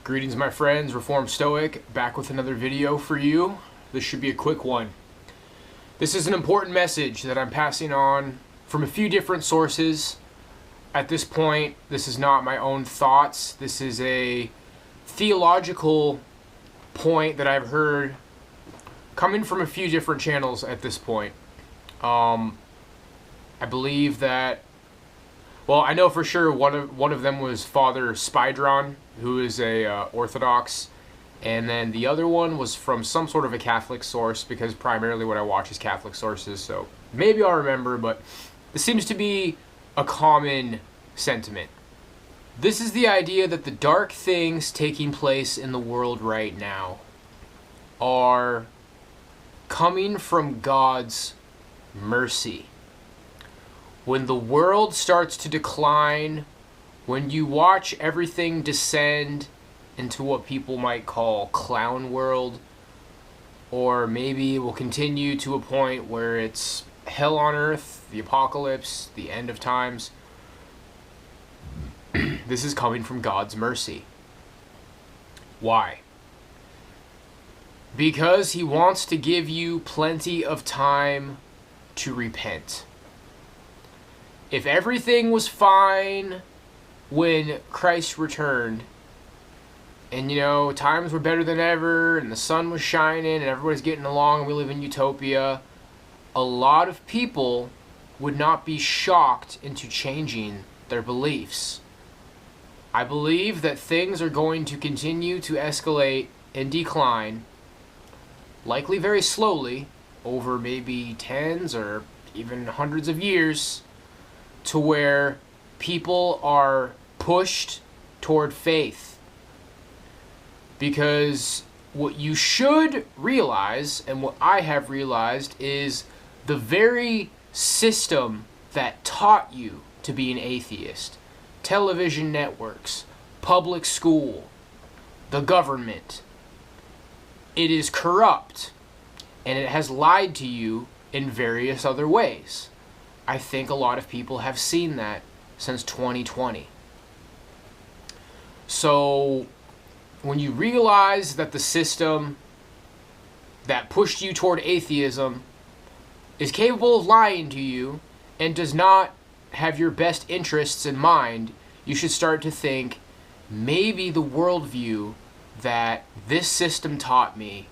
Greetings, my friends. Reformed Stoic, back with another video for you. This should be a quick one. This is an important message that I'm passing on from a few different sources. At this point, this is not my own thoughts. This is a theological point that I've heard coming from a few different channels at this point. I believe that, well, I know for sure one of them was Father Spydron, who is a Orthodox, and then the other one was from some sort of a Catholic source, because primarily what I watch is Catholic sources, so maybe I'll remember, but this seems to be a common sentiment. This is the idea that the dark things taking place in the world right now are coming from God's mercy. When the world starts to decline, when you watch everything descend into what people might call clown world, or maybe it will continue to a point where it's hell on earth, the apocalypse, the end of times, this is coming from God's mercy. Why? Because He wants to give you plenty of time to repent. If everything was fine when Christ returned, and times were better than ever, and the sun was shining, and everybody's getting along, and we live in utopia, a lot of people would not be shocked into changing their beliefs. I believe that things are going to continue to escalate and decline, likely very slowly, over maybe tens or even hundreds of years, to where people are pushed toward faith. Because what you should realize, and what I have realized, is the very system that taught you to be an atheist, television networks, public school, the government, it is corrupt, and it has lied to you in various other ways. I think a lot of people have seen that since 2020. So when you realize that the system that pushed you toward atheism is capable of lying to you and does not have your best interests in mind, you should start to think, maybe the worldview that this system taught me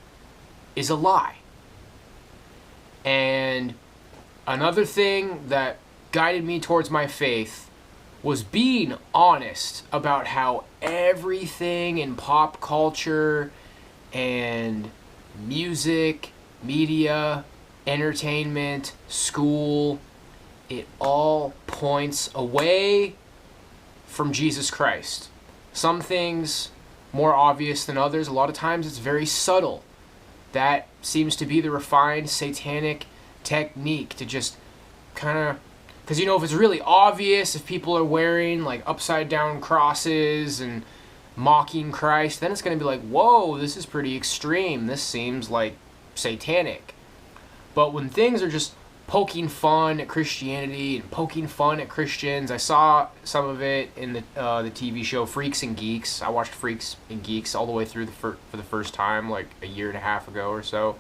is a lie. And another thing that guided me towards my faith was being honest about how everything in pop culture and music, media, entertainment, school, it all points away from Jesus Christ. Some things more obvious than others. A lot of times it's very subtle. That seems to be the refined satanic technique to just kind of, because if it's really obvious, if people are wearing like upside down crosses and mocking Christ, then it's going to be like, whoa, this is pretty extreme, this seems like satanic. But when things are just poking fun at Christianity and poking fun at Christians, I saw some of it in the TV show Freaks and Geeks. I watched Freaks and Geeks all the way through for the first time like a year and a half ago or so.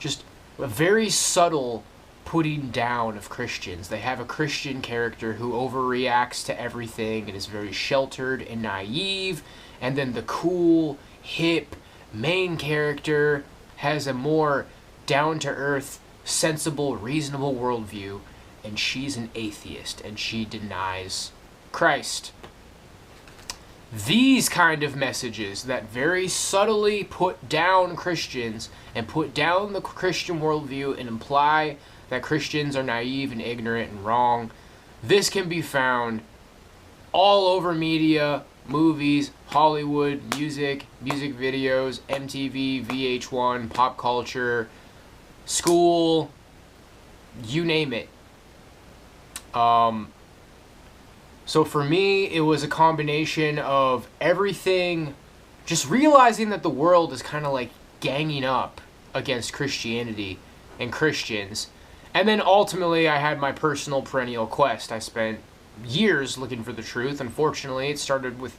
Just a very subtle putting down of Christians. They have a Christian character who overreacts to everything and is very sheltered and naive, and then the cool, hip main character has a more down-to-earth, sensible, reasonable worldview, and she's an atheist and she denies Christ. These kind of messages that very subtly put down Christians and put down the Christian worldview and imply that Christians are naive and ignorant and wrong, this can be found all over media, movies, Hollywood, music videos, MTV, VH1, pop culture, school, you name it. So for me, it was a combination of everything, just realizing that the world is kind of like ganging up against Christianity and Christians. And then ultimately, I had my personal perennial quest. I spent years looking for the truth. Unfortunately, it started with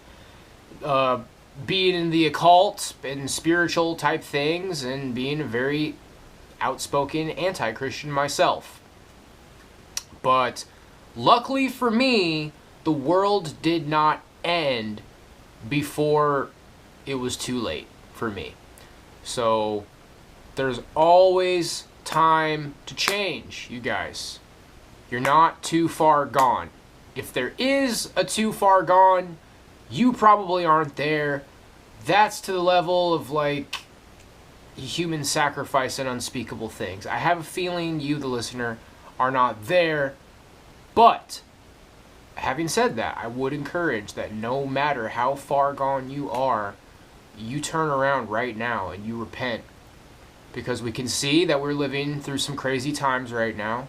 being in the occult and spiritual type things and being a very outspoken anti-Christian myself. But luckily for me, the world did not end before it was too late for me. So there's always time to change, you guys. You're not too far gone. If there is a too far gone, you probably aren't there. That's to the level of like human sacrifice and unspeakable things. I have a feeling you, the listener, are not there. But having said that, I would encourage that no matter how far gone you are, you turn around right now and you repent. Because we can see that we're living through some crazy times right now.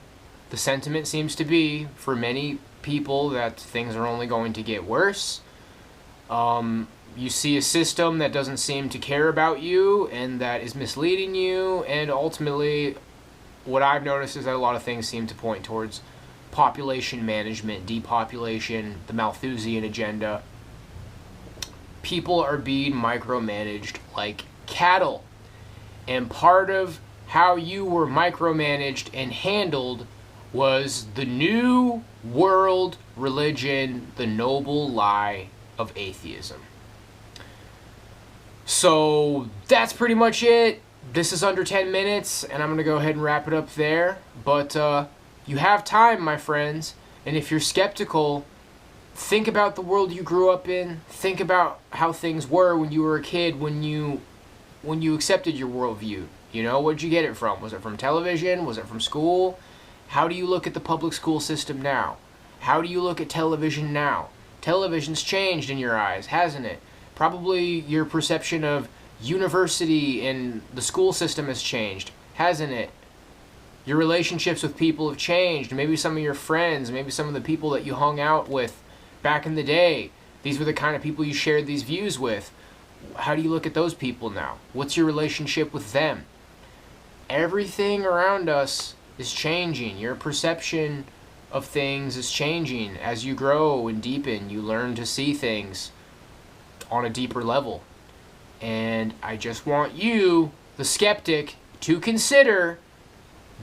The sentiment seems to be, for many people, that things are only going to get worse. You see a system that doesn't seem to care about you and that is misleading you, and ultimately what I've noticed is that a lot of things seem to point towards population management, depopulation, the Malthusian agenda. People are being micromanaged like cattle, and part of how you were micromanaged and handled was the new world religion, the noble lie of atheism. So that's pretty much it. This is under 10 minutes, and I'm going to go ahead and wrap it up there. But you have time, my friends, and if you're skeptical, think about the world you grew up in. Think about how things were when you were a kid, when you accepted your worldview. You know, where'd you get it from? Was it from television? Was it from school? How do you look at the public school system now? How do you look at television now? Television's changed in your eyes, hasn't it? Probably your perception of university and the school system has changed, hasn't it? Your relationships with people have changed. Maybe some of your friends, maybe some of the people that you hung out with back in the day, these were the kind of people you shared these views with. How do you look at those people now? What's your relationship with them? Everything around us is changing. Your perception of things is changing. As you grow and deepen, you learn to see things on a deeper level. And I just want you, the skeptic, to consider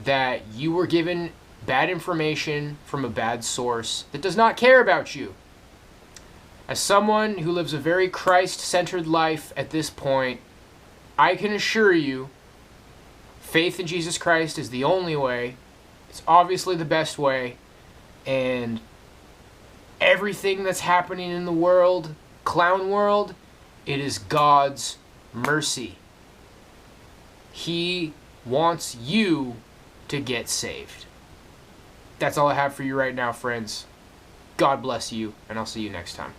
that you were given bad information from a bad source that does not care about you. As someone who lives a very Christ-centered life at this point, I can assure you, faith in Jesus Christ is the only way. It's obviously the best way. And everything that's happening in the world, clown world, it is God's mercy. He wants you to get saved. That's all I have for you right now, friends. God bless you, and I'll see you next time.